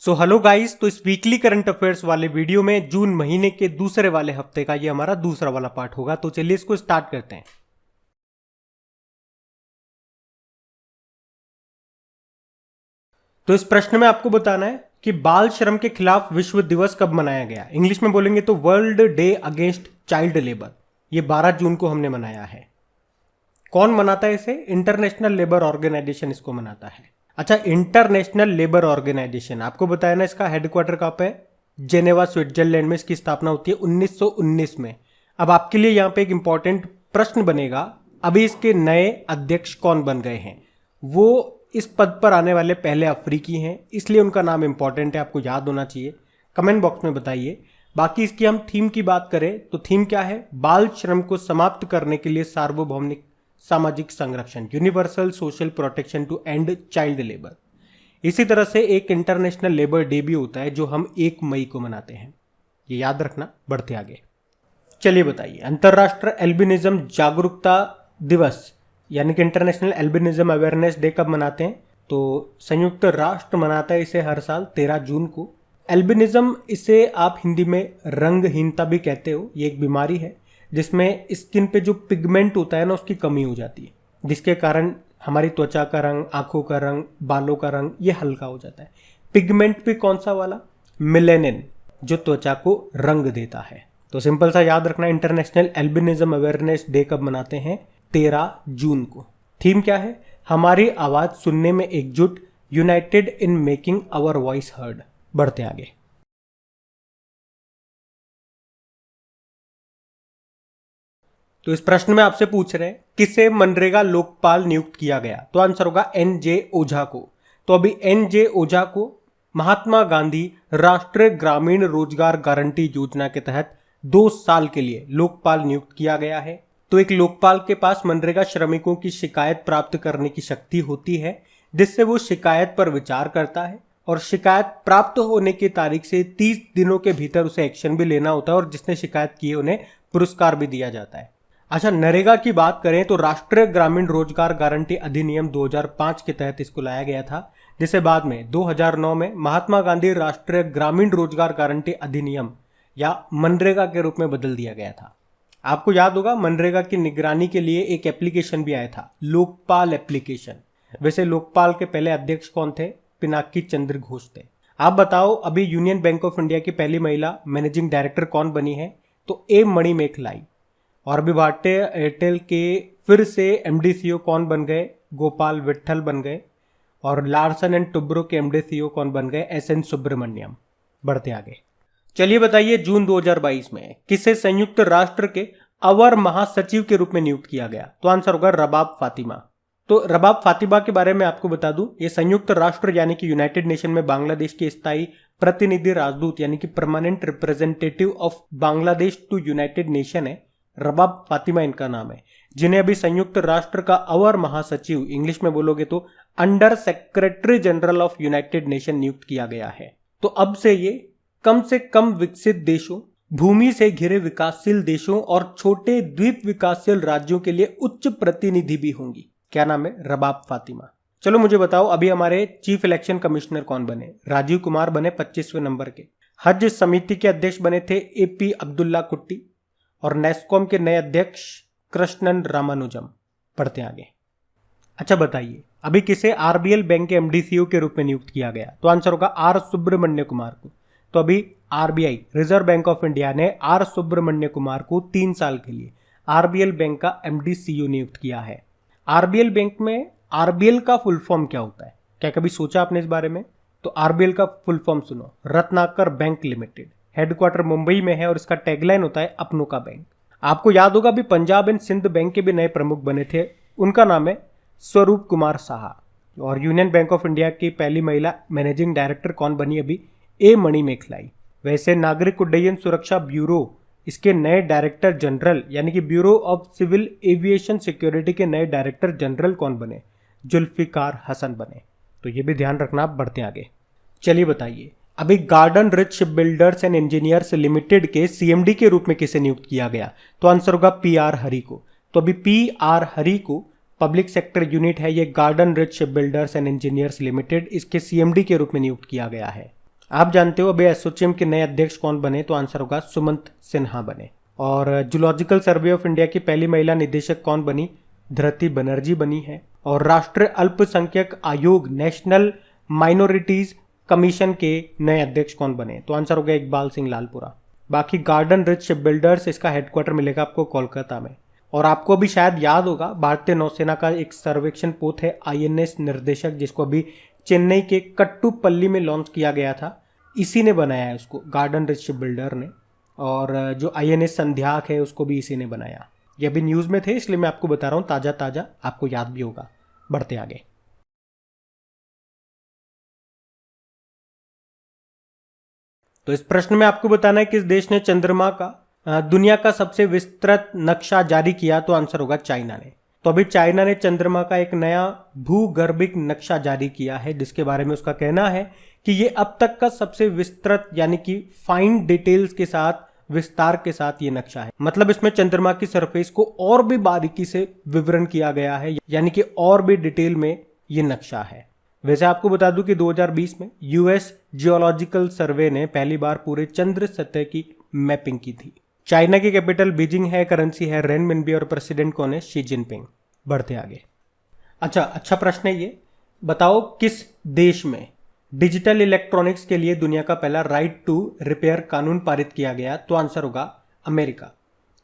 So hello guys, तो इस weekly current affairs वाले वीडियो में जून महीने के दूसरे वाले हफ्ते का ये हमारा दूसरा वाला पार्ट होगा। तो चलिए इसको स्टार्ट करते हैं। तो इस प्रश्न में आपको बताना है कि बाल श्रम के खिलाफ विश्व दिवस कब मनाया गया। इंग्लिश में बोलेंगे तो world day against child labour. ये 12 जून को हमने मनाया है। कौन मनाता है इसे? इंटरनेशनल लेबर ऑर्गेनाइजेशन इसको मनाता है। अच्छा, इंटरनेशनल लेबर ऑर्गेनाइजेशन आपको बताया ना, इसका हेडक्वार्टर कहाँ पे है? जेनेवा, स्विट्जरलैंड में इसकी स्थापना होती है 1919 में। अब आपके लिए यहाँ पे एक इंपॉर्टेंट प्रश्न बनेगा, अभी इसके नए अध्यक्ष कौन बन गए हैं? वो इस पद पर आने वाले पहले अफ्रीकी हैं, इसलिए उनका नाम इंपॉर्टेंट है, आपको याद होना चाहिए। कमेंट बॉक्स में बताइए। बाकी इसकी हम थीम की बात करें तो थीम क्या है? बाल श्रम को समाप्त करने के लिए सार्वभौमिक सामाजिक संरक्षण, universal social protection to end child labour. इसी तरह से एक इंटरनेशनल लेबर डे भी होता है जो हम 1 मई को मनाते हैं, ये याद रखना। बढ़ते आगे, चलिए बताइए, अंतरराष्ट्रीय एल्बिनिज्म जागरूकता दिवस यानी कि इंटरनेशनल एल्बिनिज्म अवेयरनेस डे कब मनाते हैं? तो संयुक्त राष्ट्र मनाता है इसे हर साल 13 जून को। एल्बिनिज्म, इसे आप हिंदी में रंगहीनता भी कहते हो। ये एक बीमारी है जिसमें स्किन पे जो पिगमेंट होता है ना, उसकी कमी हो जाती है, जिसके कारण हमारी त्वचा का रंग, आंखों का रंग, बालों का रंग ये हल्का हो जाता है। पिगमेंट भी कौन सा वाला? मेलेनिन, जो त्वचा को रंग देता है। तो सिंपल सा याद रखना, इंटरनेशनल एल्बिनिज्म अवेयरनेस डे कब मनाते हैं? 13 जून को। थीम क्या है? हमारी आवाज सुनने में एकजुट, united in making our voice heard. बढ़ते आगे, तो इस प्रश्न में आपसे पूछ रहे हैं किसे मनरेगा लोकपाल नियुक्त किया गया? तो आंसर होगा NJ ओझा को। तो अभी NJ ओझा को महात्मा गांधी राष्ट्रीय ग्रामीण रोजगार गारंटी योजना के तहत 2 साल के लिए लोकपाल नियुक्त किया गया है। तो एक लोकपाल के पास मनरेगा श्रमिकों की शिकायत प्राप्त करने की शक्ति होती है, जिससे वो शिकायत पर विचार करता है और शिकायत प्राप्त होने की तारीख से 30 दिनों के भीतर उसे एक्शन भी लेना होता है, और जिसने शिकायत की है उन्हें पुरस्कार भी दिया जाता है। अच्छा, नरेगा की बात करें तो राष्ट्रीय ग्रामीण रोजगार गारंटी अधिनियम 2005 के तहत इसको लाया गया था, जिसे बाद में 2009 में महात्मा गांधी राष्ट्रीय ग्रामीण रोजगार गारंटी अधिनियम या मनरेगा के रूप में बदल दिया गया था। आपको याद होगा, मनरेगा की निगरानी के लिए एक एप्लीकेशन भी आया था, लोकपाल एप्लीकेशन। वैसे लोकपाल के पहले अध्यक्ष कौन थे? पिनाकी चंद्र घोष थे। आप बताओ, अभी यूनियन बैंक ऑफ इंडिया की पहली महिला मैनेजिंग डायरेक्टर कौन बनी है? तो ए मणिमेखलाई। और अभी भारतीय एयरटेल के फिर से MD CEO कौन बन गए? गोपाल विट्ठल बन गए। और लार्सन एंड टुब्रो के MD CEO कौन बन गए? SN सुब्रमण्यम। बढ़ते आगे, चलिए बताइए, जून 2022 में किसे संयुक्त राष्ट्र के अवर महासचिव के रूप में नियुक्त किया गया? तो आंसर होगा रबाब फातिमा। तो रबाब फातिमा के बारे में आपको बता दूं, ये संयुक्त राष्ट्र यानी कि यूनाइटेड नेशन में बांग्लादेश के स्थायी प्रतिनिधि राजदूत यानी कि permanent representative of Bangladesh to United Nation है। रबाब फातिमा इनका नाम है, जिन्हें अभी संयुक्त राष्ट्र का अवर महासचिव, इंग्लिश में बोलोगे तो under secretary general of United nation नियुक्त किया गया है। तो अब से कम विकसित देशों, भूमि से घिरे विकासशील देशों और छोटे द्वीप विकासशील राज्यों के लिए उच्च प्रतिनिधि भी होंगी। क्या नाम है? रबाब फातिमा। चलो मुझे बताओ, अभी हमारे चीफ इलेक्शन कमिश्नर कौन बने? राजीव कुमार बने 25वें नंबर के। हज समिति के अध्यक्ष बने थे AP अब्दुल्ला कुट्टी। और नेस्कॉम के नए अध्यक्ष कृष्णन रामानुजम। पढ़ते आगे। अच्छा बताइए, अभी किसे RBL बैंक के MD CEO के रूप में नियुक्त किया गया? तो आंसर होगा R सुब्रमण्य कुमार को। तो अभी RBI reserve bank of India ने R सुब्रमण्य कुमार को 3 साल के लिए RBL बैंक का MD CEO नियुक्त किया है। RBL बैंक में RBL का फुल फॉर्म क्या होता है? क्या कभी सोचा आपने इस बारे में? तो RBL का फुल फॉर्म सुनो, Ratnakar bank limited. Headquarter Mumbai में है और इसका टैगलाइन होता है अपनों का बैंक। आपको याद होगा, अभी पंजाब एंड सिंध बैंक के भी नए प्रमुख बने थे, उनका नाम है स्वरूप कुमार साहा। और यूनियन बैंक ऑफ इंडिया की पहली महिला मैनेजिंग डायरेक्टर कौन बनी? अभी ए मणिमेखलाई। वैसे नागरिक उड्डयन सुरक्षा ब्यूरो, इसके नए डायरेक्टर जनरल यानी कि bureau of civil aviation security के नए डायरेक्टर जनरल कौन बने? जुल्फिकार हसन बने। तो ये भी ध्यान रखना। आप बढ़ते आगे, चलिए बताइए, अभी garden rich shipbuilders and engineers limited के CMD के रूप में किसे नियुक्त किया गया? तो आंसर होगा PR हरी को। तो अभी PR हरी को पब्लिक सेक्टर यूनिट है ये garden rich shipbuilders and engineers limited, इसके CMD के रूप में नियुक्त किया गया है। आप जानते हो अभी एसोचैम के नए अध्यक्ष कौन बने? तो आंसर होगा सुमंत सिन्हा बने। और जूलॉजिकल सर्वे ऑफ इंडिया की पहली महिला निदेशक कौन बनी? धृति बनर्जी बनी है। और राष्ट्रीय अल्पसंख्यक आयोग नेशनल माइनॉरिटीज कमीशन के नए अध्यक्ष कौन बने? तो आंसर होगा इकबाल सिंह लालपुरा। बाकी गार्डन रिच शिप बिल्डर्स, इसका हेडक्वार्टर मिलेगा आपको कोलकाता में। और आपको अभी शायद याद होगा भारतीय नौसेना का एक सर्वेक्षण पोत है आईएनएस निर्देशक, जिसको अभी चेन्नई के कट्टुपल्ली में लॉन्च किया गया था। इसी ने बनाया है उसको, गार्डन रिच शिप बिल्डर ने। और जो आईएनएस संध्याक है उसको भी इसी ने बनाया। ये अभी न्यूज़ में थे इसलिए मैं आपको बता रहा हूँ, ताज़ा ताज़ा, आपको याद भी होगा। बढ़ते आगे। तो इस प्रश्न में आपको बताना है किस देश ने चंद्रमा का दुनिया का सबसे विस्तृत नक्शा जारी किया? तो आंसर होगा चाइना ने। तो अभी चाइना ने चंद्रमा का एक नया भूगर्भिक नक्शा जारी किया है, जिसके बारे में उसका कहना है कि ये अब तक का सबसे विस्तृत यानी कि फाइन डिटेल्स के साथ, विस्तार के साथ ये नक्शा है। मतलब इसमें चंद्रमा की सरफेस को और भी बारीकी से विवरण किया गया है, यानी कि और भी डिटेल में ये नक्शा है। वैसे आपको बता दूं कि 2020 में यूएस जियोलॉजिकल सर्वे ने पहली बार पूरे चंद्र सतह की मैपिंग की थी। चाइना की कैपिटल बीजिंग है, करेंसी है रेनमिनबी और प्रेसिडेंट कौन है? Xi Jinping. बढ़ते आगे। अच्छा प्रश्न है ये, बताओ किस देश में डिजिटल इलेक्ट्रॉनिक्स के लिए दुनिया का पहला राइट टू रिपेयर कानून पारित किया गया? तो आंसर होगा अमेरिका।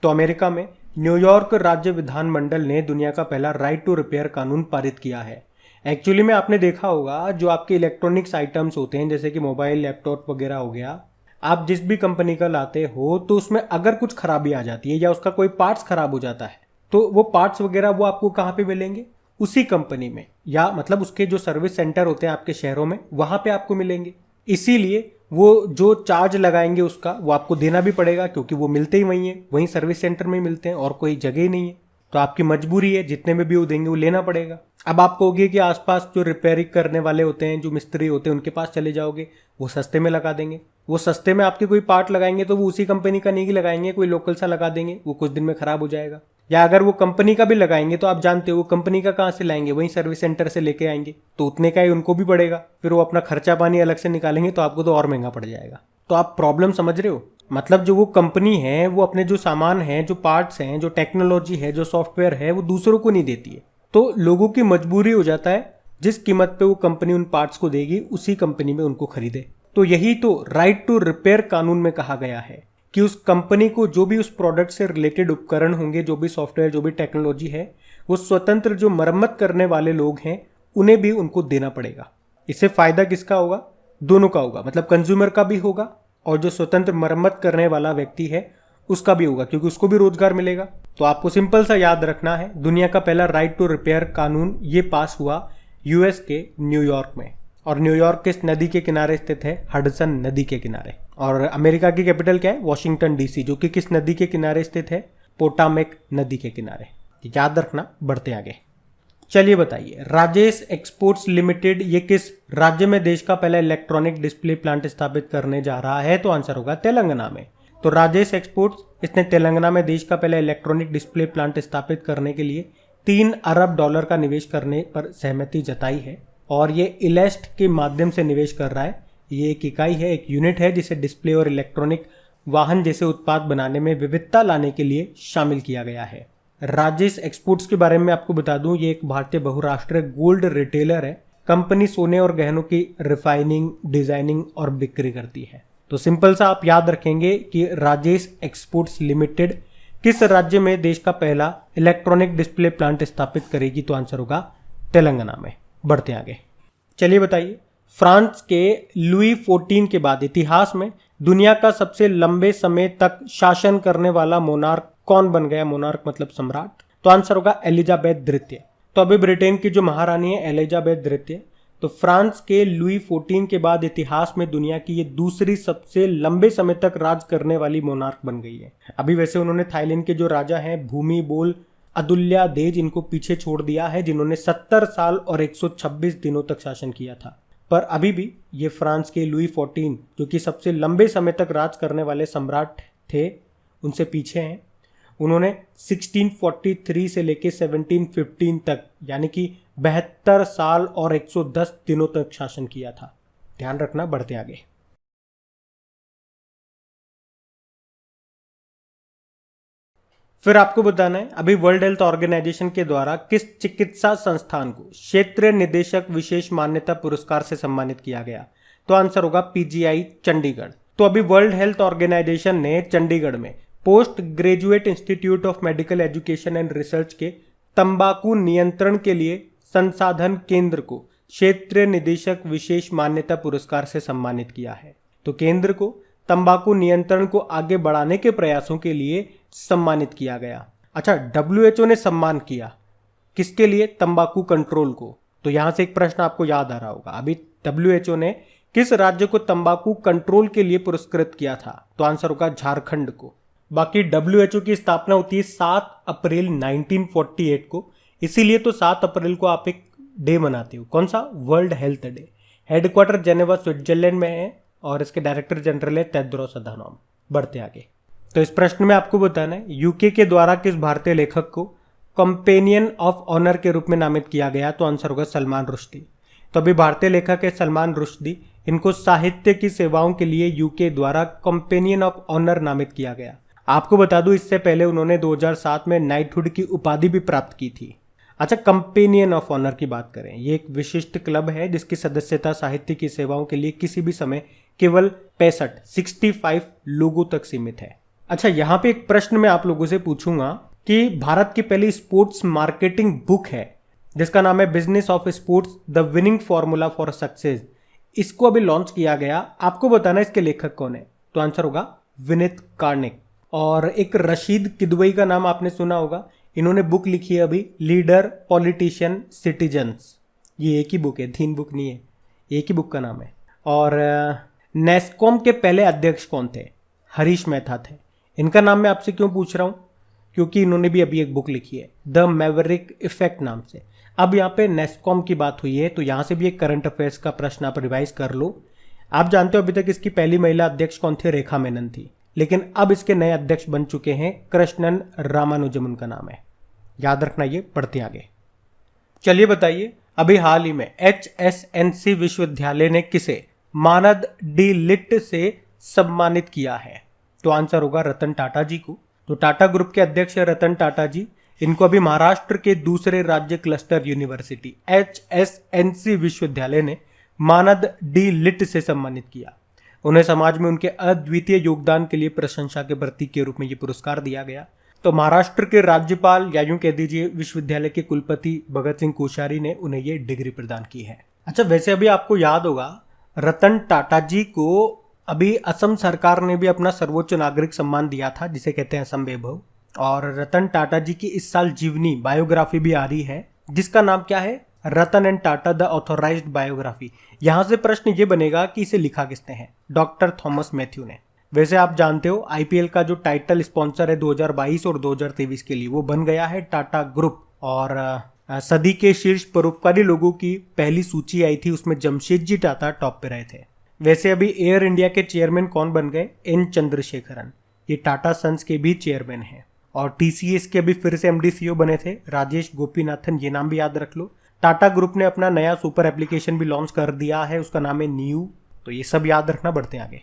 तो अमेरिका में न्यूयॉर्क राज्य विधानमंडल ने दुनिया का पहला राइट टू रिपेयर कानून पारित किया है। एक्चुअली में आपने देखा होगा जो आपके इलेक्ट्रॉनिक्स आइटम्स होते हैं, जैसे कि मोबाइल, लैपटॉप वगैरह हो गया, आप जिस भी कंपनी का लाते हो तो उसमें अगर कुछ खराबी आ जाती है या उसका कोई पार्ट्स खराब हो जाता है, तो वो पार्ट्स वगैरह वो आपको कहाँ पे मिलेंगे? उसी कंपनी में, या मतलब उसके जो सर्विस सेंटर होते हैं आपके शहरों में, वहां पे आपको मिलेंगे। इसीलिए वो जो चार्ज लगाएंगे उसका वो आपको देना भी पड़ेगा, क्योंकि वो मिलते ही वहीं हैं, वहीं सर्विस सेंटर में मिलते हैं और कोई जगह ही नहीं है। तो आपकी मजबूरी है, जितने में भी वो देंगे वो लेना पड़ेगा। अब आप कहोगे कि आसपास जो रिपेयरिंग करने वाले होते हैं, जो मिस्त्री होते हैं, उनके पास चले जाओगे, वो सस्ते में लगा देंगे। वो सस्ते में आपके कोई पार्ट लगाएंगे तो वो उसी कंपनी का नहीं लगाएंगे, कोई लोकल सा लगा देंगे, वो कुछ दिन में खराब हो जाएगा। या अगर वो कंपनी का भी लगाएंगे तो आप जानते हो वो कंपनी का कहाँ से लाएंगे? वहीं सर्विस सेंटर से लेके आएंगे, तो उतने का ही उनको भी पड़ेगा। फिर वो अपना खर्चा पानी अलग से निकालेंगे तो आपको तो और महंगा पड़ जाएगा। तो आप प्रॉब्लम समझ रहे हो? मतलब जो वो कंपनी है वो अपने जो सामान है, जो पार्ट्स हैं, जो टेक्नोलॉजी है, जो सॉफ्टवेयर है, वो दूसरों को नहीं देती है। तो लोगों की मजबूरी हो जाता है, जिस कीमत पे वो कंपनी उन पार्ट्स को देगी उसी कंपनी में उनको खरीदे। तो यही तो राइट टू रिपेयर कानून में कहा गया है कि उस कंपनी को जो भी उस प्रोडक्ट से रिलेटेड उपकरण होंगे, जो भी सॉफ्टवेयर, जो भी टेक्नोलॉजी है, वो स्वतंत्र जो मरम्मत करने वाले लोग हैं उन्हें भी उनको देना पड़ेगा। इससे फायदा किसका होगा? दोनों का होगा। मतलब कंज्यूमर का भी होगा और जो स्वतंत्र मरम्मत करने वाला व्यक्ति है उसका भी होगा, क्योंकि उसको भी रोजगार मिलेगा। तो आपको सिंपल सा याद रखना है, दुनिया का पहला राइट टू रिपेयर कानून ये पास हुआ यूएस के न्यूयॉर्क में। और न्यूयॉर्क किस नदी के किनारे स्थित है? हडसन नदी के किनारे। और अमेरिका की कैपिटल क्या है? वॉशिंगटन डीसी, जो कि किस नदी के किनारे स्थित है? पोटामेक नदी के किनारे। याद रखना। बढ़ते आगे। चलिए बताइए, राजेश एक्सपोर्ट्स लिमिटेड ये किस राज्य में देश का पहला इलेक्ट्रॉनिक डिस्प्ले प्लांट स्थापित करने जा रहा है? तो आंसर होगा तेलंगाना में। तो राजेश एक्सपोर्ट्स, इसने तेलंगाना में देश का पहला इलेक्ट्रॉनिक डिस्प्ले प्लांट स्थापित करने के लिए $3 अरब का निवेश करने पर सहमति जताई है। और ये इलेस्ट के माध्यम से निवेश कर रहा है। ये एक इकाई है, एक यूनिट है, जिसे डिस्प्ले और इलेक्ट्रॉनिक वाहन जैसे उत्पाद बनाने में विविधता लाने के लिए शामिल किया गया है। राजेश एक्सपोर्ट्स के बारे में आपको बता दूं, ये एक भारतीय बहुराष्ट्रीय गोल्ड रिटेलर है। कंपनी सोने और गहनों की रिफाइनिंग, डिजाइनिंग और बिक्री करती है। तो सिंपल सा आप याद रखेंगे कि राजेश एक्सपोर्ट्स लिमिटेड किस राज्य में देश का पहला इलेक्ट्रॉनिक डिस्प्ले प्लांट स्थापित करेगी? तो आंसर होगा तेलंगाना में। बढ़ते आगे। चलिए बताइए, फ्रांस के लुई 14 के बाद इतिहास में दुनिया का सबसे लंबे समय तक शासन करने वाला मोनार्क कौन बन गया? मोनार्क मतलब सम्राट। तो आंसर होगा एलिजाबेथ द्वितीय। तो अभी ब्रिटेन की जो महारानी है एलिजाबेथ द्वितीय, तो फ्रांस के लुई 14 के बाद इतिहास में दुनिया की ये दूसरी सबसे लंबे समय तक राज करने वाली मोनार्क बन गई है। अभी वैसे उन्होंने थाईलैंड के जो राजा हैं भूमिबोल अदुल्यादेज, इनको पीछे छोड़ दिया है, जिन्होंने 70 साल और 126 दिनों तक शासन किया था। पर अभी भी ये फ्रांस के लुई 14, जो कि सबसे लंबे समय तक राज करने वाले सम्राट थे, उनसे पीछे हैं। उन्होंने 1643 से लेकर 1715 तक, यानी कि 72 साल और 110 दिनों तक शासन किया था। ध्यान रखना। बढ़ते आगे। फिर आपको बताना है अभी वर्ल्ड हेल्थ ऑर्गेनाइजेशन के द्वारा किस चिकित्सा संस्थान को क्षेत्रीय निदेशक विशेष मान्यता पुरस्कार से सम्मानित किया गया। तो आंसर होगा पीजीआई चंडीगढ़। तो अभी वर्ल्ड हेल्थ ऑर्गेनाइजेशन ने चंडीगढ़ में post graduate institute of medical education and research के तंबाकू नियंत्रण के लिए संसाधन केंद्र को क्षेत्रीय निदेशक विशेष मान्यता पुरस्कार से सम्मानित किया है। तो केंद्र को तंबाकू नियंत्रण को आगे बढ़ाने के प्रयासों के लिए सम्मानित किया गया। अच्छा, डब्ल्यूएचओ ने सम्मान किया किसके लिए? तंबाकू कंट्रोल को। तो यहां से एक प्रश्न आपको याद आ रहा होगा, अभी डब्ल्यूएचओ ने किस राज्य को तंबाकू कंट्रोल के लिए पुरस्कृत किया था? तो आंसर होगा झारखंड को। बाकी डब्ल्यूएचओ की स्थापना होती है 7 अप्रैल 1948 को, इसीलिए तो 7 अप्रैल को आप एक डे मनाते हो, कौन सा? World health day. Headquarter Geneva Switzerland में है और इसके डायरेक्टर जनरल है टेड्रोस अधानोम। बढ़ते आगे। तो इस प्रश्न में आपको बताना है यूके के द्वारा किस भारतीय लेखक को कंपेनियन ऑफ ऑनर के रूप में नामित किया गया? तो आंसर होगा सलमान रुश्दी। तो अभी भारतीय लेखक है सलमान रुश्दी, इनको साहित्य की सेवाओं के लिए यूके द्वारा कंपेनियन ऑफ ऑनर नामित किया गया। आपको बता दूं इससे पहले उन्होंने 2007 में नाइटहुड की उपाधि भी प्राप्त की थी। अच्छा, कंपेनियन ऑफ ऑनर की बात करें, ये एक विशिष्ट क्लब है जिसकी सदस्यता साहित्य की सेवाओं के लिए किसी भी समय केवल 65 लोगों तक सीमित है। अच्छा, यहाँ पे एक प्रश्न मैं आप लोगों से पूछूंगा कि भारत की पहली स्पोर्ट्स मार्केटिंग बुक है जिसका नाम है business of sports the winning formula for success, इसको अभी लॉन्च किया गया। आपको बताना इसके लेखक कौन है? तो आंसर होगा विनीत कार्निक। और एक रशीद किदवई का नाम आपने सुना होगा, इन्होंने बुक लिखी है अभी लीडर पॉलिटिशियन सिटीजन्स। ये एक ही बुक है, 3 बुक नहीं है, एक ही बुक का नाम है। और नेस्कॉम के पहले अध्यक्ष कौन थे? हरीश मेहता थे। इनका नाम मैं आपसे क्यों पूछ रहा हूं? क्योंकि इन्होंने भी अभी एक बुक लिखी है द मैवरिक इफेक्ट नाम से। अब यहाँ पे नेस्कॉम की बात हुई है तो यहाँ से भी एक करंट अफेयर्स का प्रश्न आप रिवाइज कर लो। आप जानते हो अभी तक इसकी पहली महिला अध्यक्ष कौन थे? रेखा मेनन थी, लेकिन अब इसके नए अध्यक्ष बन चुके हैं कृष्णन रामानुजम उनका नाम है, याद रखना ये। बढ़ते आगे। चलिए बताइए, अभी हाल ही में HSNC विश्वविद्यालय ने किसे मानद डी लिट से सम्मानित किया है? तो आंसर होगा रतन टाटा जी को। तो टाटा ग्रुप के अध्यक्ष है रतन टाटा जी, इनको अभी महाराष्ट्र के दूसरे राज्य क्लस्टर यूनिवर्सिटी HSNC विश्वविद्यालय ने मानद डी लिट से सम्मानित किया। उन्हें समाज में उनके अद्वितीय योगदान के लिए प्रशंसा के प्रतीक के रूप में ये पुरस्कार दिया गया। तो महाराष्ट्र के राज्यपाल या यूं कह दीजिए विश्वविद्यालय के कुलपति भगत सिंह कोश्यारी ने उन्हें ये डिग्री प्रदान की है। अच्छा, वैसे अभी आपको याद होगा रतन टाटा जी को अभी असम सरकार ने भी अपना सर्वोच्च नागरिक सम्मान दिया था जिसे कहते हैं असम वैभव। और रतन टाटा जी की इस साल जीवनी बायोग्राफी भी आ रही है जिसका नाम क्या है? Ratan and Tata the authorised biography. यहां से प्रश्न ये बनेगा कि इसे लिखा किसने है? डॉक्टर थॉमस मैथ्यू ने। वैसे आप जानते हो आईपीएल का जो टाइटल स्पॉन्सर है 2022 और 2023 के लिए वो बन गया है टाटा ग्रुप। और सदी के शीर्ष परोपकारी लोगों की पहली सूची आई थी, उसमें जमशेद जी टाटा टॉप पे रहे थे। वैसे अभी एयर इंडिया के चेयरमैन कौन बन गए? एन चंद्रशेखरन, ये टाटा सन्स के भी चेयरमैन हैं। और टीसीएस के अभी फिर से एमडी सीईओ बने थे राजेश गोपीनाथन, ये नाम भी याद रख लो। टाटा ग्रुप ने अपना नया सुपर एप्लीकेशन भी लॉन्च कर दिया है, उसका नाम है न्यू। तो ये सब याद रखना। बढ़ते हैं आगे।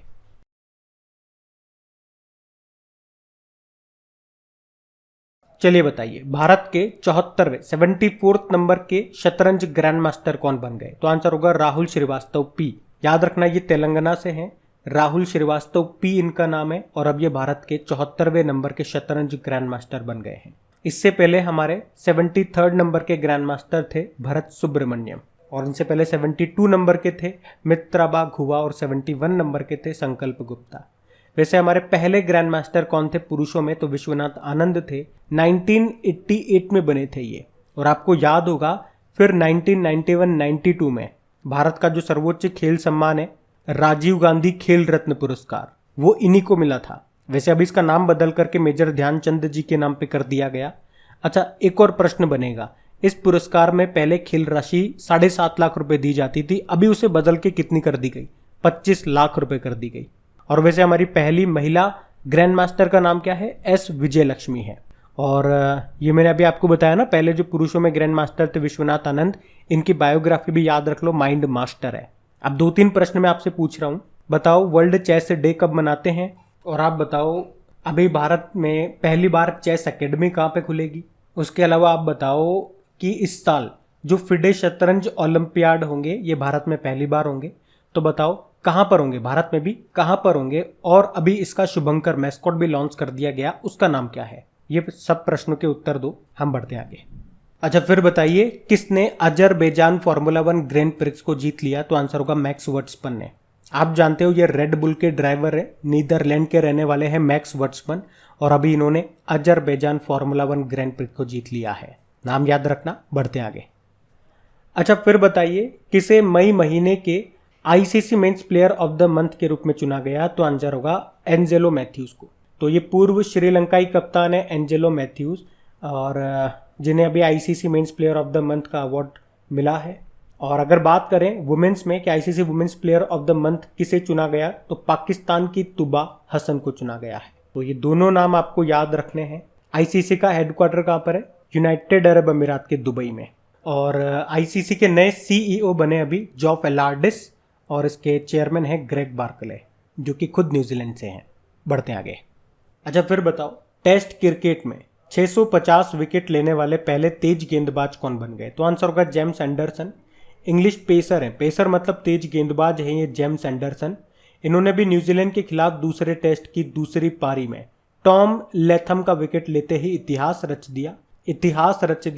चलिए बताइए, भारत के 74वें नंबर के शतरंज ग्रैंड मास्टर कौन बन गए? तो आंसर होगा राहुल श्रीवास्तव पी। याद रखना ये तेलंगाना से हैं, राहुल श्रीवास्तव पी इनका नाम है। और अब ये भारत के 74वें नंबर के शतरंज ग्रैंड मास्टर बन गए हैं। इससे पहले हमारे 73rd नंबर के ग्रैंड मास्टर थे भरत सुब्रमण्यम, और इनसे पहले 72 नंबर के थे मित्राबा घुवा, और 71 नंबर के थे संकल्प गुप्ता। वैसे हमारे पहले ग्रैंड मास्टर कौन थे पुरुषों में? तो विश्वनाथ आनंद थे, 1988 में बने थे ये। और आपको याद होगा फिर 1991-92 में भारत का जो सर्वोच्च खेल सम्मान है राजीव गांधी खेल रत्न पुरस्कार, वो इन्हीं को मिला था। वैसे अभी इसका नाम बदल करके मेजर ध्यानचंद जी के नाम पे कर दिया गया। अच्छा, एक और प्रश्न बनेगा, इस पुरस्कार में पहले खेल राशि 7.5 लाख रुपए दी जाती थी, अभी उसे बदल के कितनी कर दी गई? 25 लाख रुपए कर दी गई। और वैसे हमारी पहली महिला ग्रैंड मास्टर का नाम क्या है? एस विजय लक्ष्मी है। और ये मैंने अभी आपको बताया ना, पहले जो पुरुषों में ग्रैंड मास्टर थे विश्वनाथ आनंद, इनकी बायोग्राफी भी याद रख लो, माइंड मास्टर है। अब 2-3 प्रश्न मैं आपसे पूछ रहा हूँ, बताओ वर्ल्ड चेस डे कब मनाते हैं? और आप बताओ अभी भारत में पहली बार चेस एकेडमी कहाँ पे खुलेगी? उसके अलावा आप बताओ कि इस साल जो फिडे शतरंज ओलंपियाड होंगे ये भारत में पहली बार होंगे, तो बताओ कहाँ पर होंगे, भारत में भी कहाँ पर होंगे? और अभी इसका शुभंकर मैस्कॉट भी लॉन्च कर दिया गया, उसका नाम क्या है? ये सब प्रश्नों के उत्तर दो, हम बढ़ते हैं आगे। अच्छा फिर बताइए किसने अजरबैजान फार्मूला 1 ग्रैंड प्रिक्स को जीत लिया? तो आंसर होगा मैक्स वर्स्टपन ने। आप जानते हो ये रेड बुल के ड्राइवर है, नीदरलैंड के रहने वाले हैं मैक्स वर्स्टपन, और अभी इन्होंने अजरबैजान फार्मूला 1 ग्रैंड प्रिक्स को जीत लिया है। नाम याद रखना, बढ़ते आगे। अच्छा फिर बताइए किसे मई महीने के ICC men's player of the month के रूप में चुना गया? तो आंसर होगा एंजेलो मैथ्यूज को। तो ये पूर्व श्रीलंकाई कप्तान है एंजेलो मैथ्यूज, और जिन्हें अभी ICC men's player of the month का अवार्ड मिला है। और अगर बात करें वुमेन्स में कि ICC women's player of the month किसे चुना गया, तो पाकिस्तान की तुबा हसन को चुना गया है। तो ये दोनों नाम आपको याद रखने हैं। आईसीसी का हेडक्वार्टर कहाँ पर है? यूनाइटेड अरब अमीरात के दुबई में। और आईसीसी के नए सीईओ बने अभी जॉफ एलार्डिस, और इसके चेयरमैन है ग्रेग बार्कले, जो कि खुद न्यूजीलैंड से हैं। बढ़ते आगे। अच्छा फिर बताओ टेस्ट क्रिकेट में 650 विकेट लेने वाले पहले तेज गेंदबाज कौन बन गए? तो आंसर होगा जेम्स एंडरसन। इंग्लिश पेसर है, पेसर मतलब तेज गेंदबाज है ये जेम्स एंडरसन। इन्होंने भी न्यूजीलैंड के खिलाफ दूसरे टेस्ट की दूसरी पारी में टॉम लेथम का विकेट लेते ही इतिहास रच दिया। इतिहास रच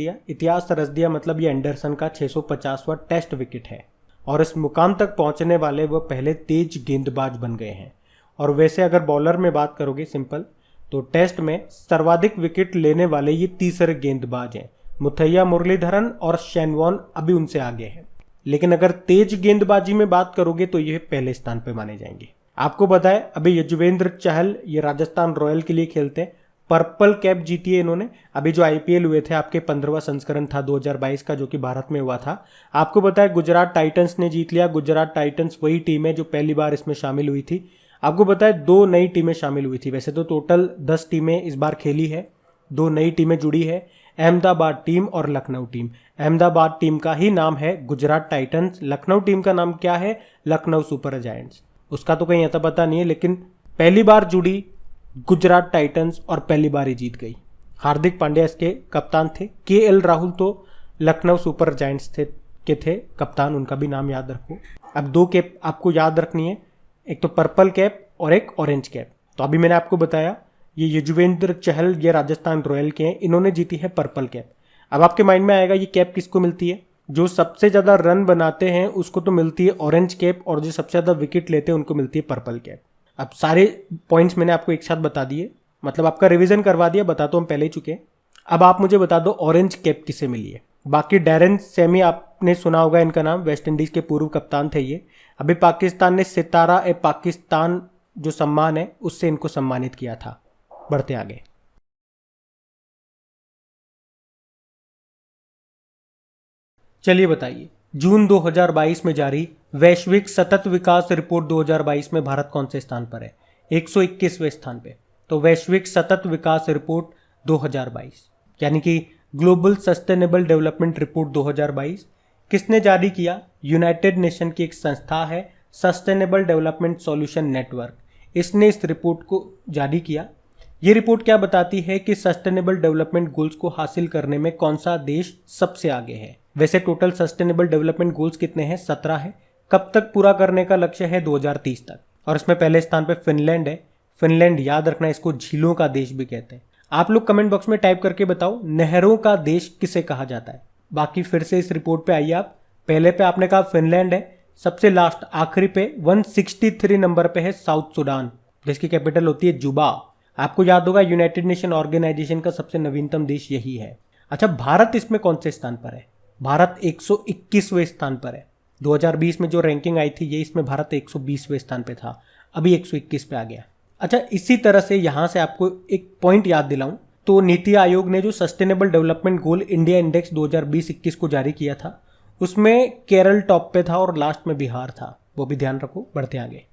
दिया मतलब ये एंडरसन का 650वां टेस्ट विकेट है, और इस मुकाम तक पहुंचने वाले वह पहले तेज गेंदबाज बन गए हैं। और वैसे अगर बॉलर में बात करोगे सिंपल, तो टेस्ट में सर्वाधिक विकेट लेने वाले ये तीसरे गेंदबाज हैं। मुथैया मुरलीधरन और शेन वॉर्न अभी उनसे आगे हैं। लेकिन अगर तेज गेंदबाजी में बात करोगे तो ये पहले स्थान पर माने जाएंगे। आपको पता है अभी युजवेंद्र चहल ये राजस्थान रॉयल के लिए खेलते हैं, पर्पल कैप जीती है इन्होंने। अभी जो आईपीएल हुए थे आपके 15वां संस्करण था 2022 का, जो कि भारत में हुआ था। आपको पता है गुजरात टाइटंस ने जीत लिया। गुजरात टाइटंस वही टीम है जो पहली बार इसमें शामिल हुई थी। आपको पता है 2 नई टीमें शामिल हुई थी, वैसे तो टोटल 10 टीमें इस बार खेली है, 2 नई टीमें जुड़ी है, अहमदाबाद टीम और लखनऊ टीम। अहमदाबाद टीम का ही नाम है गुजरात टाइटंस, लखनऊ टीम का नाम क्या है? Lucknow super giants. उसका तो कहीं ऐसा पता नहीं है, लेकिन पहली बार जुड़ी गुजरात टाइटंस और पहली बार ही जीत गई। हार्दिक पांड्या इसके कप्तान थे, केएल राहुल तो लखनऊ सुपर जायंट्स थे कप्तान, उनका भी नाम याद रखो। अब 2 कैप आपको याद रखनी है, एक तो पर्पल कैप और एक ऑरेंज कैप। तो अभी मैंने आपको बताया ये युजवेंद्र चहल ये राजस्थान रॉयल के हैं, इन्होंने जीती है पर्पल कैप। अब आपके माइंड में आएगा ये कैप किसको मिलती है? जो सबसे ज्यादा रन बनाते हैं उसको तो मिलती है ऑरेंज कैप, और जो सबसे ज्यादा विकेट लेते हैं उनको मिलती है पर्पल कैप। अब सारे पॉइंट्स मैंने आपको एक साथ बता दिए, मतलब आपका रिवीजन करवा दिया, बता तो हम पहले ही चुके। अब आप मुझे बता दो ऑरेंज कैप किसे मिली है? बाकी डैरेन सेमी आपने सुना होगा इनका नाम, वेस्ट इंडीज के पूर्व कप्तान थे ये। अभी पाकिस्तान ने सितारा ए पाकिस्तान जो सम्मान है उससे इनको सम्मानित किया था। बढ़ते आगे। चलिए बताइए जून 2022 में जारी वैश्विक सतत विकास रिपोर्ट 2022 में भारत कौन से स्थान पर है? 121वें स्थान पे। तो वैश्विक सतत विकास रिपोर्ट 2022 यानी कि ग्लोबल सस्टेनेबल डेवलपमेंट रिपोर्ट 2022 किसने जारी किया? यूनाइटेड नेशन की एक संस्था है सस्टेनेबल डेवलपमेंट सॉल्यूशन नेटवर्क, इसने इस रिपोर्ट को जारी किया। ये रिपोर्ट क्या बताती है कि सस्टेनेबल डेवलपमेंट गोल्स को हासिल करने में कौन सा देश सबसे आगे है। वैसे टोटल सस्टेनेबल डेवलपमेंट गोल्स कितने हैं? 17 है। कब तक पूरा करने का लक्ष्य है? 2030 तक। और इसमें पहले स्थान पे फिनलैंड है। फिनलैंड याद रखना, इसको झीलों का देश भी कहते हैं। आप लोग कमेंट बॉक्स में टाइप करके बताओ नहरों का देश किसे कहा जाता है। बाकी फिर से इस रिपोर्ट पे आइए आप। पहले पे आपने कहा फिनलैंड है, सबसे लास्ट आखिरी पे 163 नंबर पे है साउथ सुडान, जिसकी कैपिटल होती है जुबा। आपको याद होगा यूनाइटेड नेशन ऑर्गेनाइजेशन का सबसे नवीनतम देश यही है। अच्छा भारत इसमें कौन से स्थान पर है? भारत 121वें स्थान पर है। 2020 में जो रैंकिंग आई थी ये इसमें भारत 120वें स्थान पे था, अभी 121 पे आ गया। अच्छा इसी तरह से यहां से आपको एक पॉइंट याद दिलाऊं तो नीति आयोग ने जो sustainable development goal India index 2020-21 को जारी किया था उसमें केरल टॉप पे था और लास्ट में बिहार था, वो भी ध्यान रखो। बढ़ते आगे।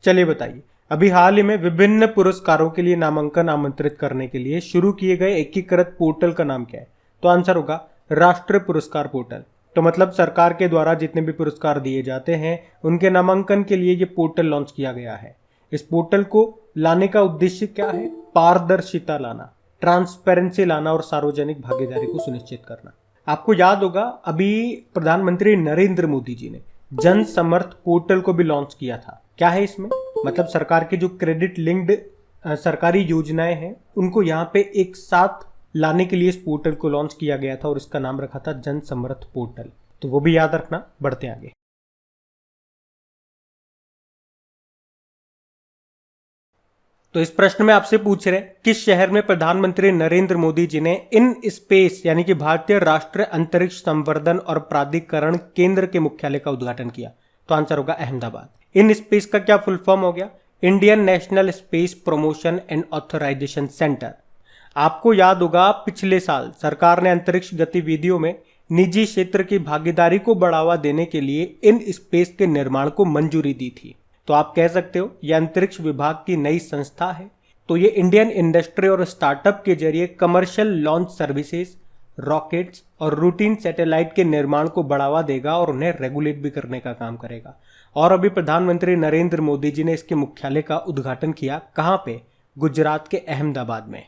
चलिए बताइए अभी हाल ही में विभिन्न पुरस्कारों के लिए नामांकन आमंत्रित करने के लिए शुरू किए गए एकीकृत पोर्टल का नाम क्या है? तो आंसर होगा राष्ट्रीय पुरस्कार पोर्टल। तो मतलब सरकार के द्वारा जितने भी पुरस्कार दिए जाते हैं उनके नामांकन के लिए ये पोर्टल लॉन्च किया गया है। इस पोर्टल को लाने का उद्देश्य क्या है? पारदर्शिता लाना, ट्रांसपेरेंसी लाना और सार्वजनिक भागीदारी को सुनिश्चित करना। आपको याद होगा अभी प्रधानमंत्री नरेंद्र मोदी जी ने जन समर्थ पोर्टल को भी लॉन्च किया था। क्या है इसमें? मतलब सरकार के जो क्रेडिट लिंक्ड सरकारी योजनाएं हैं उनको यहाँ पे एक साथ लाने के लिए इस पोर्टल को लॉन्च किया गया था और इसका नाम रखा था जन समर्थ पोर्टल। तो वो भी याद रखना। बढ़ते आगे। तो इस प्रश्न में आपसे पूछ रहे हैं किस शहर में प्रधानमंत्री नरेंद्र मोदी जी ने इन स्पेस यानी कि भारतीय राष्ट्रीय अंतरिक्ष संवर्धन और प्राधिकरण केंद्र के मुख्यालय का उद्घाटन किया? तो आंसर होगा अहमदाबाद। इन स्पेस का क्या फुल फॉर्म हो गया? Indian national space promotion and authorisation centre. आपको याद होगा पिछले साल सरकार ने अंतरिक्ष गतिविधियों में निजी क्षेत्र की भागीदारी को बढ़ावा देने के लिए इन स्पेस के निर्माण को मंजूरी दी थी। तो आप कह सकते हो यह अंतरिक्ष विभाग की नई संस्था है। तो ये इंडियन इंडस्ट्री और स्टार्टअप के जरिए कमर्शियल लॉन्च सर्विसेज, रॉकेट्स और रूटीन सैटेलाइट के निर्माण को बढ़ावा देगा और उन्हें रेगुलेट भी करने का काम करेगा। और अभी प्रधानमंत्री नरेंद्र मोदी जी ने इसके मुख्यालय का उद्घाटन किया। कहाँ पे? गुजरात के अहमदाबाद में।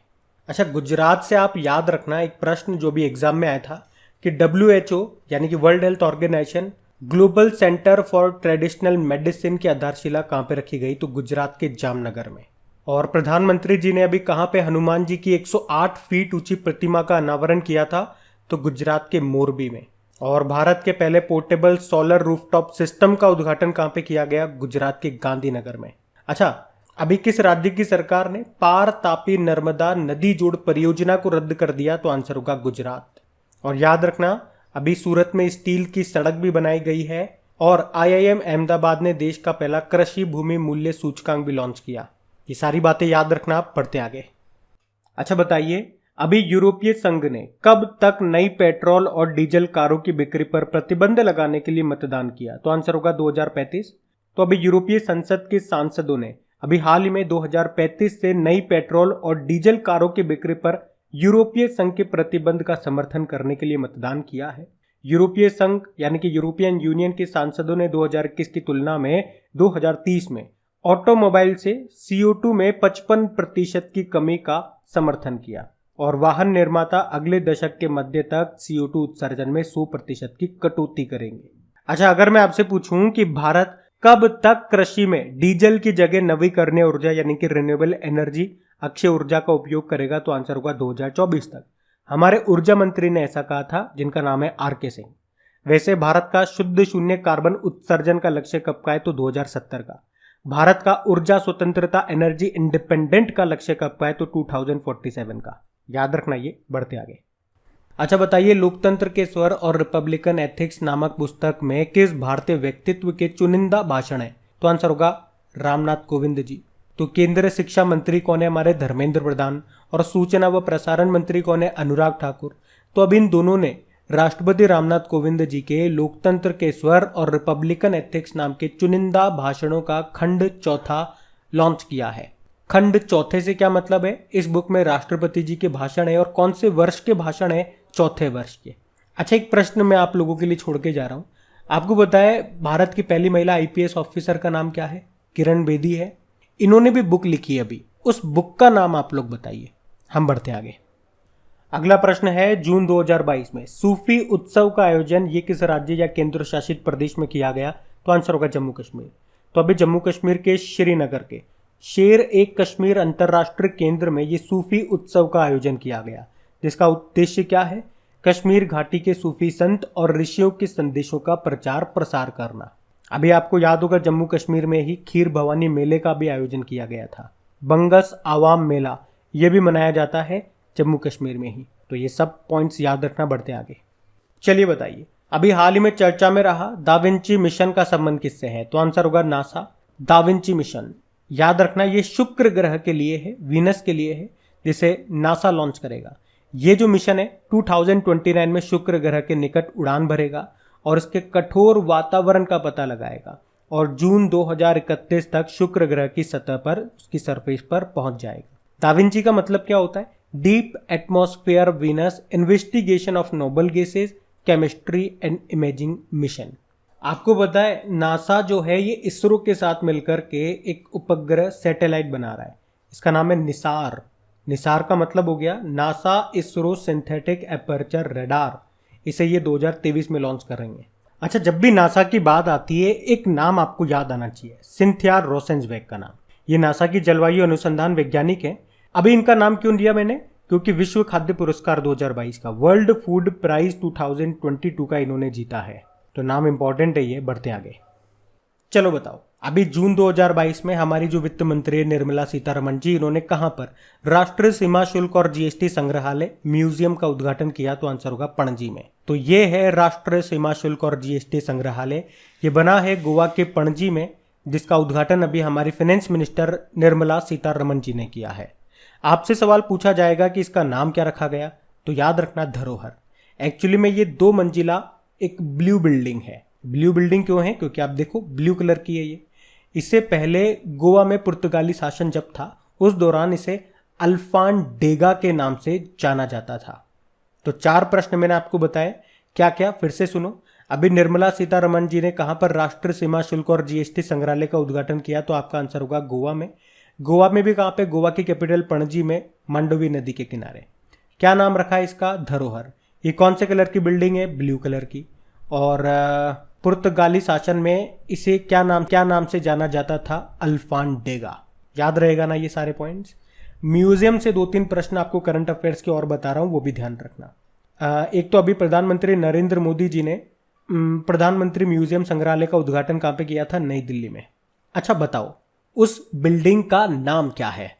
अच्छा, गुजरात से आप याद रखना एक प्रश्न जो भी एग्जाम में आया था कि WHO यानी कि world health organisation global centre for traditional medicine की आधारशिला कहाँ पे रखी गई? तो गुजरात के जामनगर में। और प्रधानमंत्री जी ने अभी कहाँ पे हनुमान जी की 108 फीट ऊंची प्रतिमा का अनावरण किया था? तो गुजरात के मोरबी में। और भारत के पहले पोर्टेबल सोलर रूफटॉप सिस्टम का उद्घाटन कहाँ पे किया गया? गुजरात के गांधीनगर में। अच्छा, अभी किस राज्य की सरकार ने पार तापी नर्मदा नदी जोड़ परियोजना को रद्द कर दिया? तो आंसर होगा गुजरात। और याद रखना अभी सूरत में स्टील की सड़क भी बनाई गई है और IIM अहमदाबाद ने देश का पहला कृषि भूमि मूल्य सूचकांक भी लॉन्च किया। ये सारी बातें याद रखना। आप पढ़ते आगे। अच्छा बताइए, अभी यूरोपीय संघ ने कब तक नई पेट्रोल और डीजल कारों की बिक्री पर प्रतिबंध लगाने के लिए मतदान किया? तो आंसर होगा 2035। तो अभी यूरोपीय संसद के सांसदों ने अभी हाल ही में 2035 से नई पेट्रोल और डीजल कारों की बिक्री पर यूरोपीय संघ के प्रतिबंध का समर्थन करने के लिए मतदान किया है। यूरोपीय संघ यानी कि यूरोपियन यूनियन के सांसदों ने 2021 की तुलना में 2030 में ऑटोमोबाइल से CO2 में 55% की कमी का समर्थन किया और वाहन निर्माता अगले दशक के मध्य तक CO2 उत्सर्जन में 100% की कटौती करेंगे। अच्छा, अगर मैं आपसे पूछूं कि भारत कब तक कृषि में डीजल की जगह नवीकरणीय ऊर्जा यानी कि रिन्यूएबल एनर्जी अक्षय ऊर्जा का उपयोग करेगा? तो आंसर होगा 2024 तक। हमारे ऊर्जा मंत्री ने ऐसा कहा था, जिनका नाम है RK सिंह। वैसे भारत का शुद्ध शून्य कार्बन उत्सर्जन का लक्ष्य कब का है? तो 2070 का। भारत का ऊर्जा स्वतंत्रता एनर्जी इंडिपेंडेंट का लक्ष्य कब का है? तो 2047 का। याद रखना ये। बढ़ते आगे। अच्छा बताइए, लोकतंत्र के स्वर और रिपब्लिकन एथिक्स नामक पुस्तक में किस भारतीय व्यक्तित्व के चुनिंदा भाषण है? तो आंसर होगा रामनाथ कोविंद जी। तो केंद्रीय शिक्षा मंत्री कौन है? हमारे धर्मेंद्र प्रधान। और सूचना व प्रसारण मंत्री कौन है? अनुराग ठाकुर। तो अब इन दोनों ने राष्ट्रपति रामनाथ कोविंद जी के लोकतंत्र के स्वर और रिपब्लिकन एथिक्स नाम के चुनिंदा भाषणों का खंड चौथा लॉन्च किया है। खंड चौथे से क्या मतलब है? इस बुक में राष्ट्रपति जी के भाषण है और कौन से वर्ष के भाषण है? चौथे वर्ष के। अच्छा, एक प्रश्न मैं आप लोगों के लिए छोड़ के जा रहा हूं। आपको पता है भारत की पहली महिला IPS ऑफिसर का नाम क्या है? किरण बेदी है। इन्होंने भी बुक लिखी है अभी। उस बुक का नाम आप लोग बताइए। हम बढ़ते आगे। अगला प्रश्न है, जून 2022 में सूफी उत्सव का आयोजन ये किस राज्य या केंद्र शासित प्रदेश में किया गया? तो आंसर होगा जम्मू कश्मीर। तो अभी जम्मू कश्मीर के श्रीनगर के शेर एक कश्मीर अंतर्राष्ट्रीय केंद्र में ये सूफी उत्सव का आयोजन किया गया, जिसका उद्देश्य क्या है? कश्मीर घाटी के सूफी संत और ऋषियों के संदेशों का प्रचार प्रसार करना। अभी आपको याद होगा जम्मू कश्मीर में ही खीर भवानी मेले का भी आयोजन किया गया था। बंगस आवाम मेला ये भी मनाया जाता है जम्मू कश्मीर में ही। तो ये सब पॉइंट्स याद रखना। बढ़ते आगे। चलिए बताइए, अभी हाल ही में चर्चा में रहा दाविंची मिशन का संबंध किससे है? तो आंसर होगा नासा। दाविंची मिशन याद रखना ये शुक्र ग्रह के लिए है, वीनस के लिए है, जिसे नासा लॉन्च करेगा। ये जो मिशन है 2029 में शुक्र ग्रह के निकट उड़ान भरेगा और इसके कठोर वातावरण का पता लगाएगा और जून 2031 तक शुक्र ग्रह की सतह पर उसकी सरफेस पर पहुंच जाएगा। दाविंची का मतलब क्या होता है? Deep atmosphere Venus investigation of noble gases chemistry and imaging mission. आपको पता है नासा जो है ये इसरो के साथ मिलकर के एक उपग्रह सैटेलाइट बना रहा है। इसका नाम है निसार। निसार का मतलब हो गया NASA ISRO synthetic aperture radar, इसे ये 2023 में लॉन्च करेंगे। अच्छा, जब भी नासा की बात आती है एक नाम आपको याद आना चाहिए, सिंथिया रोसेंजबर्ग का नाम। ये नासा की जलवायु अनुसंधान वैज्ञानिक है। अभी इनका नाम क्यों लिया मैंने, क्योंकि विश्व खाद्य पुरस्कार 2022 का, वर्ल्ड फूड प्राइज 2022 का इन्होंने जीता है, तो नाम इंपॉर्टेंट है ये। बढ़ते आगे, चलो बताओ, अभी जून 2022 में हमारी जो वित्त मंत्री निर्मला सीतारमण जी, इन्होंने कहां पर राष्ट्रीय सीमा शुल्क और जीएसटी संग्रहालय म्यूजियम का उद्घाटन किया, तो आंसर होगा पणजी में। तो ये है राष्ट्रीय सीमा शुल्क और जीएसटी संग्रहालय, ये बना है गोवा के पणजी में, जिसका उद्घाटन अभी हमारी फाइनेंस मिनिस्टर निर्मला सीतारमण जी ने किया है। आपसे सवाल पूछा जाएगा कि इसका नाम क्या रखा गया, तो याद रखना धरोहर। एक्चुअली में ये 2 मंजिला एक ब्लू बिल्डिंग है। ब्लू बिल्डिंग क्यों है, क्योंकि आप देखो ब्लू कलर की है ये। इससे पहले गोवा में पुर्तगाली शासन जब था उस दौरान इसे अल्फांडेगा के नाम से जाना जाता था। तो 4 प्रश्न मैंने आपको बताए, क्या क्या फिर से सुनो। अभी निर्मला सीतारमण जी ने कहां पर राष्ट्रीय सीमा शुल्क और जीएसटी संग्रहालय का उद्घाटन किया, तो आपका आंसर होगा गोवा में। गोवा में भी कहां पे, गोवा की कैपिटल पणजी में, मांडोवी नदी के किनारे। क्या नाम रखा है इसका, धरोहर। ये कौन से कलर की बिल्डिंग है, ब्लू कलर की। और पुर्तगाली शासन में इसे क्या नाम से जाना जाता था, अल्फांडेगा। याद रहेगा ना ये सारे पॉइंट्स। म्यूजियम से 2-3 प्रश्न आपको करंट अफेयर्स के और बता रहा हूं, वो भी ध्यान रखना। एक तो अभी प्रधानमंत्री नरेंद्र मोदी जी ने प्रधानमंत्री म्यूजियम संग्रहालय का उद्घाटन कहां पे किया था, नई दिल्ली में। अच्छा बताओ, उस बिल्डिंग का नाम क्या है।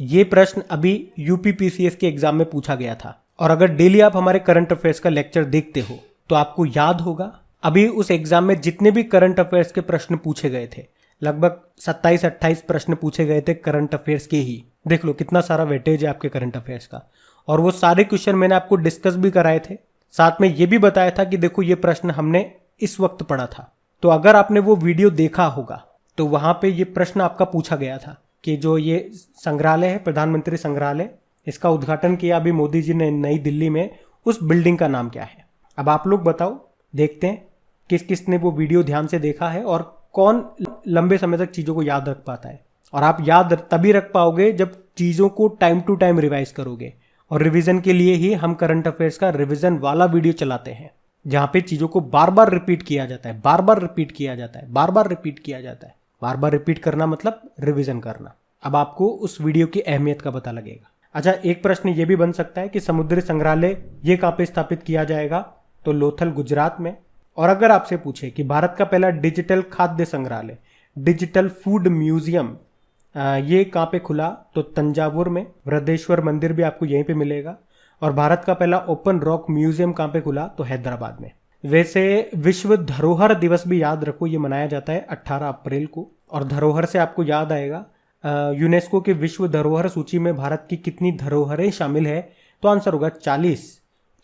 ये प्रश्न अभी यूपीपीसीएस के एग्जाम में पूछा गया था, और अगर डेली आप हमारे करंट अफेयर्स का लेक्चर देखते हो तो आपको याद होगा। अभी उस एग्जाम में जितने भी करंट अफेयर्स के प्रश्न पूछे गए थे, लगभग 27-28 प्रश्न पूछे गए थे करंट अफेयर्स के ही। देख लो कितना सारा वेटेज है आपके करंट अफेयर्स का। और वो सारे क्वेश्चन मैंने आपको डिस्कस भी कराए थे, साथ में ये भी बताया था कि देखो ये प्रश्न हमने इस वक्त पढ़ा था। तो अगर आपने वो वीडियो देखा होगा तो वहां पे ये प्रश्न आपका पूछा गया था कि जो ये संग्रहालय है, प्रधानमंत्री संग्रहालय, इसका उद्घाटन किया अभी मोदी जी ने नई दिल्ली में, उस बिल्डिंग का नाम क्या है। अब आप लोग बताओ, देखते हैं किस किस ने वो वीडियो ध्यान से देखा है और कौन लंबे समय तक चीज़ों को याद रख पाता है। और आप याद तभी रख पाओगे जब चीज़ों को टाइम टू टाइम रिवाइज करोगे। और रिवीजन के लिए ही हम करंट अफेयर्स का रिवीजन वाला वीडियो चलाते हैं, जहाँ पे चीज़ों को बार बार रिपीट किया जाता है, बार बार रिपीट किया जाता है, बार बार रिपीट किया जाता है। बार बार रिपीट करना मतलब रिवीजन करना। अब आपको उस वीडियो की अहमियत का पता लगेगा। अच्छा, एक प्रश्न ये भी बन सकता है कि समुद्री संग्रहालय ये कहाँ पे स्थापित किया जाएगा, तो लोथल गुजरात में। और अगर आपसे पूछे कि भारत का पहला डिजिटल खाद्य संग्रहालय, डिजिटल फूड म्यूजियम, ये कहाँ पे खुला, तो तंजावुर में। वृद्धेश्वर मंदिर भी आपको यहीं पे मिलेगा। और भारत का पहला ओपन रॉक म्यूजियम कहाँ पे खुला, तो हैदराबाद में। वैसे विश्व धरोहर दिवस भी याद रखो, ये मनाया जाता है 18 अप्रैल को। और धरोहर से आपको याद आएगा यूनेस्को के विश्व धरोहर सूची में भारत की कितनी धरोहरें शामिल है, तो आंसर होगा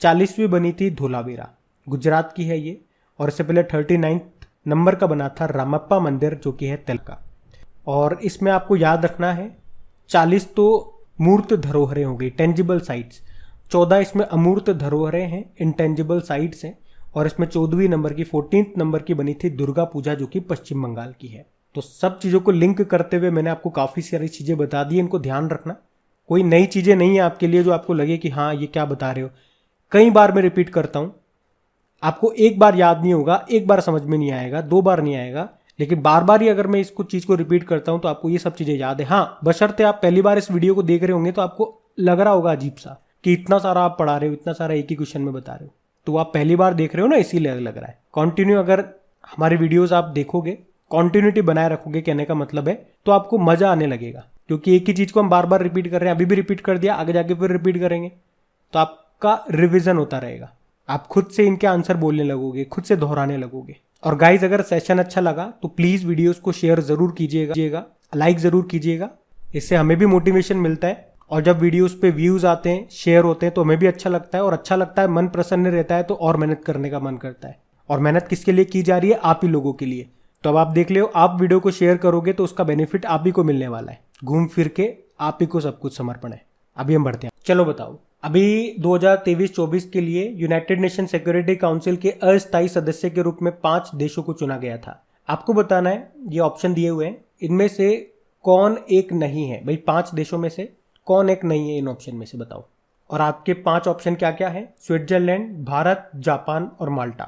40वीं बनी थी धोलावीरा, गुजरात की है ये। और इससे पहले 39 नंबर का बना था रामप्पा मंदिर, जो कि है तेल का। और इसमें आपको याद रखना है 40 तो मूर्त धरोहरें हो गई, टेंजिबल साइट्स। 14 इसमें अमूर्त धरोहरें हैं, इंटेंजिबल साइट्स हैं। और इसमें 14वीं नंबर की 14th नंबर की बनी थी दुर्गा पूजा, जो कि पश्चिम बंगाल की है। तो सब चीज़ों को लिंक करते हुए मैंने आपको काफ़ी सारी चीज़ें बता दी, इनको ध्यान रखना। कोई नई चीज़ें नहीं है आपके लिए जो आपको लगे कि हाँ ये क्या बता रहे हो। कई बार मैं रिपीट करता हूँ, आपको एक बार याद नहीं होगा, एक बार समझ में नहीं आएगा, 2 बार नहीं आएगा, लेकिन बार बार ही अगर मैं इसको चीज़ को रिपीट करता हूँ तो आपको ये सब चीज़ें याद है। हाँ, बशर्ते आप पहली बार इस वीडियो को देख रहे होंगे तो आपको लग रहा होगा अजीब सा कि इतना सारा आप पढ़ा रहे हो, इतना सारा एक ही क्वेश्चन में बता रहे हो। तो आप पहली बार देख रहे हो ना, इसीलिए लग रहा है। कंटिन्यू अगर हमारी वीडियोस आप देखोगे, कॉन्टिन्यूटी बनाए रखोगे, कहने का मतलब है, तो आपको मजा आने लगेगा। क्योंकि एक ही चीज को हम बार बार रिपीट कर रहे हैं, अभी भी रिपीट कर दिया, आगे जाके फिर रिपीट करेंगे, तो आपका रिविजन होता रहेगा। आप खुद से इनके आंसर बोलने लगोगे, खुद से दोहराने लगोगे। और गाइज, अगर सेशन अच्छा लगा तो प्लीज वीडियोस को शेयर जरूर कीजिएगा, लाइक जरूर कीजिएगा, इससे हमें भी मोटिवेशन मिलता है। और जब वीडियोस पे व्यूज आते हैं, शेयर होते हैं, तो हमें भी अच्छा लगता है। और अच्छा लगता है, मन प्रसन्न रहता है, तो और मेहनत करने का मन करता है। और मेहनत किसके लिए की जा रही है, आप ही लोगों के लिए। तो अब आप देख ले, आप वीडियो को शेयर करोगे तो उसका बेनिफिट आप ही को मिलने वाला है। घूम फिर के आप ही को सब कुछ समर्पण है। अभी हम बढ़ते हैं। चलो बताओ, अभी 2023-24 के लिए यूनाइटेड नेशन सिक्योरिटी काउंसिल के अस्थायी सदस्य के रूप में 5 देशों को चुना गया था। आपको बताना है, ये ऑप्शन दिए हुए हैं, इनमें से कौन एक नहीं है। भाई 5 देशों में से कौन एक नहीं है इन ऑप्शन में से बताओ। और आपके 5 ऑप्शन क्या क्या है? स्विट्जरलैंड, भारत, जापान और माल्टा।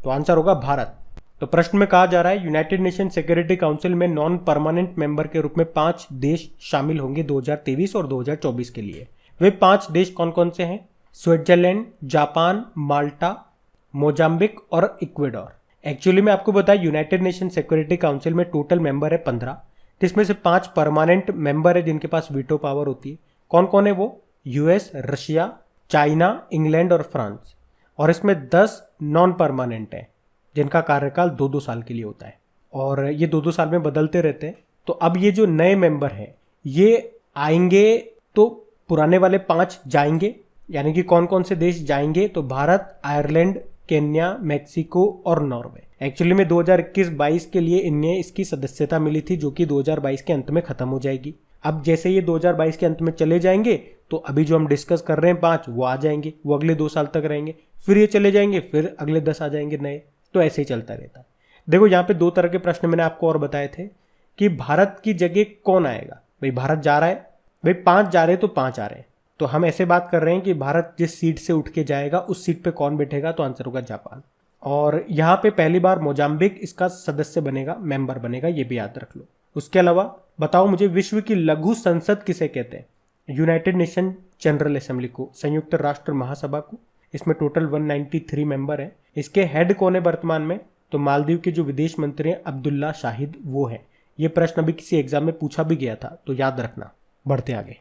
तो आंसर होगा भारत। तो प्रश्न में कहा जा रहा है यूनाइटेड नेशन सिक्योरिटी काउंसिल में नॉन परमानेंट मेंबर के रूप में 5 देश शामिल होंगे 2023 और 2024 के लिए। वे 5 देश कौन कौन से हैं? स्विट्जरलैंड, जापान, माल्टा, मोजाम्बिक और इक्वेडोर। एक्चुअली मैं आपको बताया यूनाइटेड नेशन सिक्योरिटी काउंसिल में टोटल मेंबर है 15, जिसमें से 5 परमानेंट मेंबर है जिनके पास वीटो पावर होती है। कौन कौन है वो? यूएस, रशिया, चाइना, इंग्लैंड और फ्रांस। और इसमें 10 नॉन परमानेंट है जिनका कार्यकाल 2-2 साल के लिए होता है और ये 2-2 साल में बदलते रहते हैं। तो अब ये जो नए मेंबर हैं ये आएंगे तो पुराने वाले 5 जाएंगे, यानी कि कौन कौन से देश जाएंगे? तो भारत, आयरलैंड, केन्या, मैक्सिको और नॉर्वे। एक्चुअली में 2021-22 के लिए इन्हें इसकी सदस्यता मिली थी जो कि 2022 के अंत में खत्म हो जाएगी। अब जैसे ये 2022 के अंत में चले जाएंगे तो अभी जो हम डिस्कस कर रहे हैं 5 वो आ जाएंगे, वो अगले 2 साल तक रहेंगे, फिर ये चले जाएंगे, फिर अगले 10 आ जाएंगे नए। तो ऐसे ही चलता रहता है। देखो यहाँ पे 2 तरह के प्रश्न मैंने आपको और बताए थे कि भारत की जगह कौन आएगा। भाई भारत जा रहा है, भाई 5 जा रहे हैं तो 5 आ रहे हैं, तो हम ऐसे बात कर रहे हैं कि भारत जिस सीट से उठ के जाएगा उस सीट पे कौन बैठेगा? तो आंसर होगा जापान। और यहाँ पे पहली बार मोजाम्बिक इसका सदस्य बनेगा, मेंबर बनेगा, ये भी याद रख लो। उसके अलावा बताओ मुझे विश्व की लघु संसद किसे कहते हैं? यूनाइटेड नेशन जनरल असेंबली को, संयुक्त राष्ट्र महासभा को। इसमें टोटल 193 मेंबर है। इसके हेड कौन है वर्तमान में? तो मालदीव के जो विदेश मंत्री हैं अब्दुल्ला शाहिद वो है। ये प्रश्न अभी किसी एग्जाम में पूछा भी गया था तो याद रखना। बढ़ते आगे,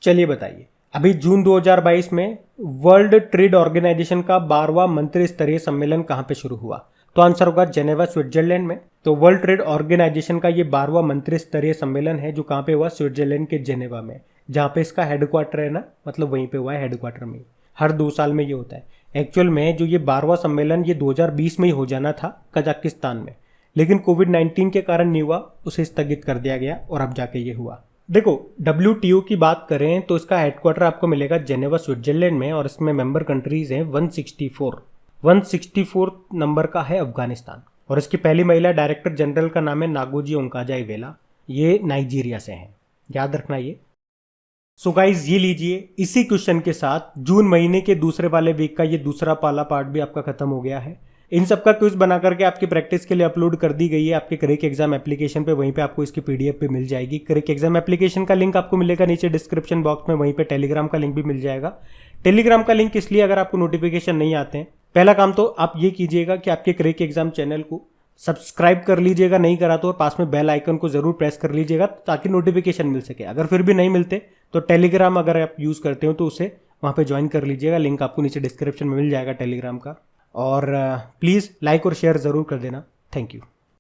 चलिए बताइए अभी जून 2022 में वर्ल्ड ट्रेड ऑर्गेनाइजेशन का 12वां मंत्री स्तरीय सम्मेलन कहां पे शुरू हुआ? तो आंसर होगा जेनेवा, स्विट्जरलैंड में। तो वर्ल्ड ट्रेड ऑर्गेनाइजेशन का ये 12वां मंत्री स्तरीय सम्मेलन है जो कहां पे हुआ? स्विट्जरलैंड के जेनेवा में, जहां पे इसका हेडक्वार्टर है ना, मतलब वहीं पे हुआ है हेडक्वार्टर में। हर 2 साल में ये होता है। एक्चुअल में जो ये 12वां सम्मेलन ये 2020 में ही हो जाना था कजाकिस्तान में, लेकिन कोविड-19 के कारण नहीं हुआ, उसे स्थगित कर दिया गया और अब जाके ये हुआ। देखो WTO की बात करें तो इसका हेडक्वार्टर आपको मिलेगा जेनेवा, स्विट्जरलैंड में, और इसमें मेंबर कंट्रीज हैं 164 नंबर का है अफगानिस्तान। और इसकी पहली महिला डायरेक्टर जनरल का नाम है नागोजी ओंकाजा-इवेला, ये नाइजीरिया से हैं, याद रखना ये। सो गाइज ये लीजिए, इसी क्वेश्चन के साथ जून महीने के दूसरे वाले वीक का ये दूसरा पाला पार्ट भी आपका खत्म हो गया है। इन सब का क्विज बना करके आपकी प्रैक्टिस के लिए अपलोड कर दी गई है आपके क्रेक एग्जाम एप्लीकेशन पे, वहीं पे आपको इसकी PDF पे मिल जाएगी। क्रेक एग्जाम एप्लीकेशन का लिंक आपको मिलेगा नीचे डिस्क्रिप्शन बॉक्स में, वहीं पे टेलीग्राम का लिंक भी मिल जाएगा। टेलीग्राम का लिंक इसलिए अगर आपको नोटिफिकेशन नहीं आते हैं, पहला काम तो आप ये कीजिएगा कि आपके क्रेक एग्जाम चैनल को सब्सक्राइब कर लीजिएगा, नहीं करा तो, और पास में बेल आइकन को जरूर प्रेस कर लीजिएगा ताकि नोटिफिकेशन मिल सके। अगर फिर भी नहीं मिलते तो टेलीग्राम अगर आप यूज़ करते हो तो उसे वहाँ पे ज्वाइन कर लीजिएगा, लिंक आपको नीचे डिस्क्रिप्शन में मिल जाएगा टेलीग्राम का। और प्लीज़ लाइक और शेयर ज़रूर कर देना। Thank you.